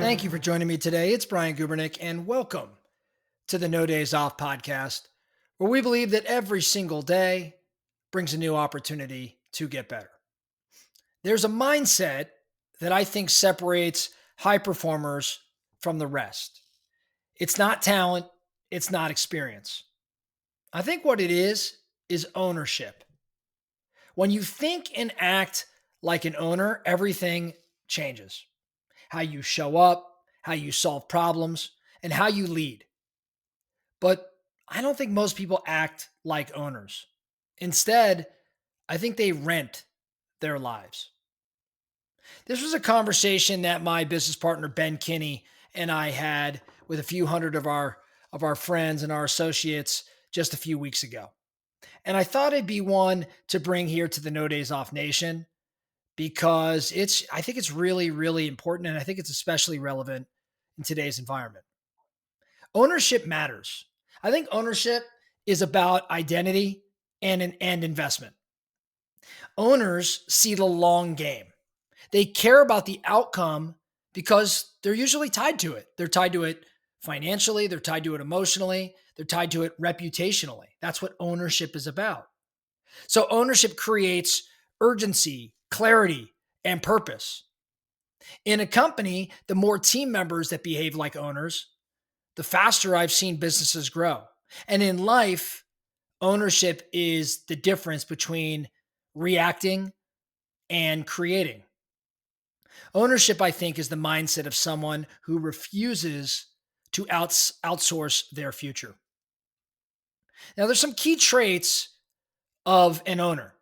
Thank you for joining me today. It's Brian Gubernick, and welcome to the No Days Off podcast, where we believe that every single day brings a new opportunity to get better. There's a mindset that I think separates high performers from the rest. It's not talent, it's not experience. I think what it is ownership. When you think and act like an owner, everything changes. How you show up, how you solve problems, and how you lead. But I don't think most people act like owners. Instead, I think they rent their lives. This was a conversation that my business partner Ben Kinney and I had with a few hundred of our friends and our associates just a few weeks ago. And I thought it'd be one to bring here to the No Days Off Nation because I think it's really, really important. And I think it's especially relevant in today's environment. Ownership matters. I think ownership is about identity and investment. Owners see the long game. They care about the outcome because they're usually tied to it. They're tied to it financially, they're tied to it emotionally, they're tied to it reputationally. That's what ownership is about. So ownership creates urgency, clarity, and purpose. In a company, the more team members that behave like owners, the faster I've seen businesses grow. And in life, ownership is the difference between reacting and creating. Ownership, I think, is the mindset of someone who refuses to outsource their future. Now, there's some key traits of an owner.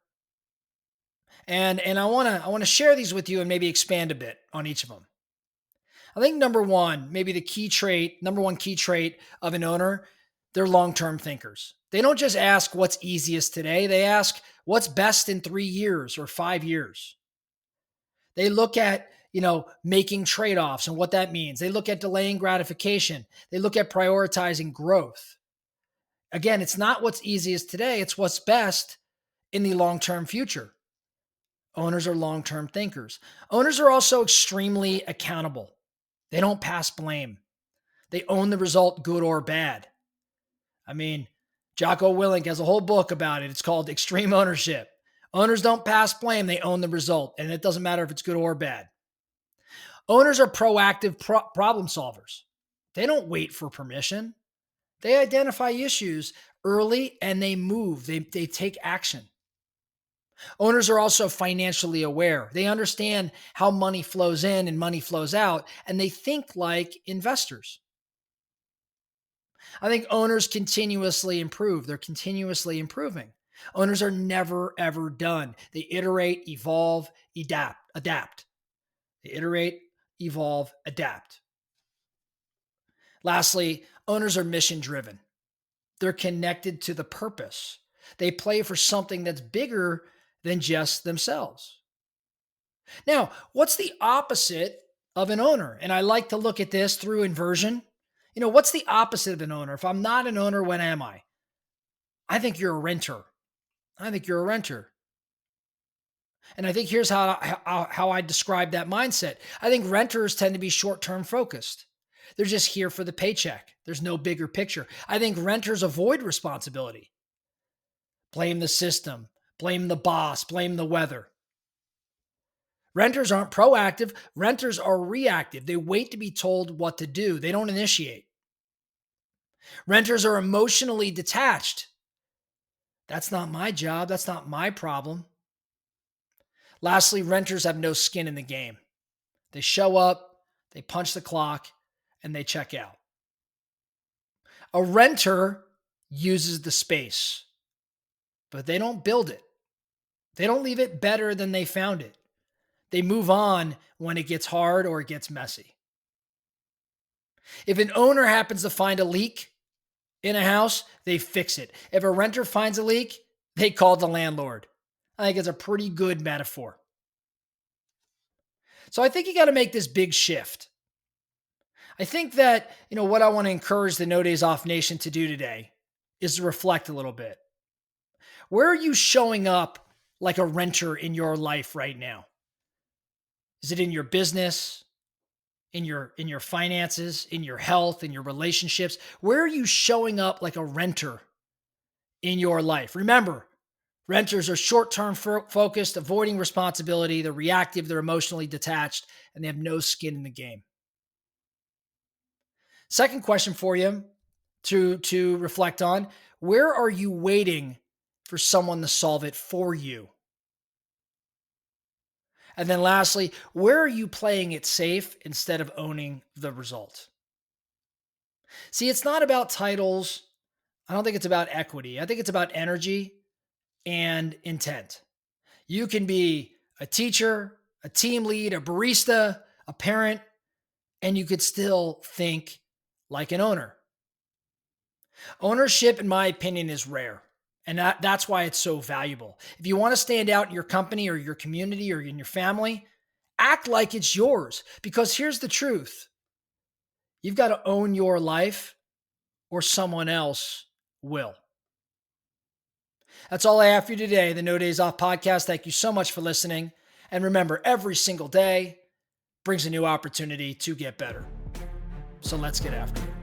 And I want to share these with you and maybe expand a bit on each of them. I think number one, maybe number one key trait of an owner, they're long-term thinkers. They don't just ask what's easiest today. They ask what's best in 3 years or 5 years. They look at, making trade-offs and what that means. They look at delaying gratification. They look at prioritizing growth. Again, it's not what's easiest today. It's what's best in the long-term future. Owners are long-term thinkers. Owners are also extremely accountable. They don't pass blame. They own the result, good or bad. I mean, Jocko Willink has a whole book about it. It's called Extreme Ownership. Owners don't pass blame. They own the result, and it doesn't matter if it's good or bad. Owners are proactive problem solvers. They don't wait for permission. They identify issues early and they move. They take action. Owners are also financially aware. They understand how money flows in and money flows out, and they think like investors. I think owners continuously improve. They're continuously improving. Owners are never, ever done. They iterate, evolve, adapt. They iterate, evolve, adapt. Lastly, owners are mission driven. They're connected to the purpose. They play for something that's bigger than just themselves. Now, what's the opposite of an owner? And I like to look at this through inversion. What's the opposite of an owner? If I'm not an owner, when am I? I think you're a renter. I think you're a renter. And I think here's how I describe that mindset. I think renters tend to be short-term focused. They're just here for the paycheck. There's no bigger picture. I think renters avoid responsibility. Blame the system, blame the boss, blame the weather. Renters aren't proactive. Renters are reactive. They wait to be told what to do. They don't initiate. Renters are emotionally detached. That's not my job. That's not my problem. Lastly, renters have no skin in the game. They show up, they punch the clock, and they check out. A renter uses the space, but they don't build it. They don't leave it better than they found it. They move on when it gets hard or it gets messy. If an owner happens to find a leak in a house, they fix it. If a renter finds a leak, they call the landlord. I think it's a pretty good metaphor. So I think you got to make this big shift. I think that, what I want to encourage the No Days Off Nation to do today is to reflect a little bit. Where are you showing up like a renter in your life right now? Is it in your business, in your finances, in your health, in your relationships? Where are you showing up like a renter in your life? Remember, renters are short-term focused, avoiding responsibility, they're reactive, they're emotionally detached, and they have no skin in the game. Second question for you to reflect on, where are you waiting for someone to solve it for you? And then lastly, where are you playing it safe instead of owning the result? See, it's not about titles. I don't think it's about equity. I think it's about energy and intent. You can be a teacher, a team lead, a barista, a parent, and you could still think like an owner. Ownership, in my opinion, is rare. And that's why it's so valuable. If you want to stand out in your company or your community or in your family, act like it's yours. Because here's the truth: you've got to own your life or someone else will. That's all I have for you today, the No Days Off podcast. Thank you so much for listening. And remember, every single day brings a new opportunity to get better. So let's get after it.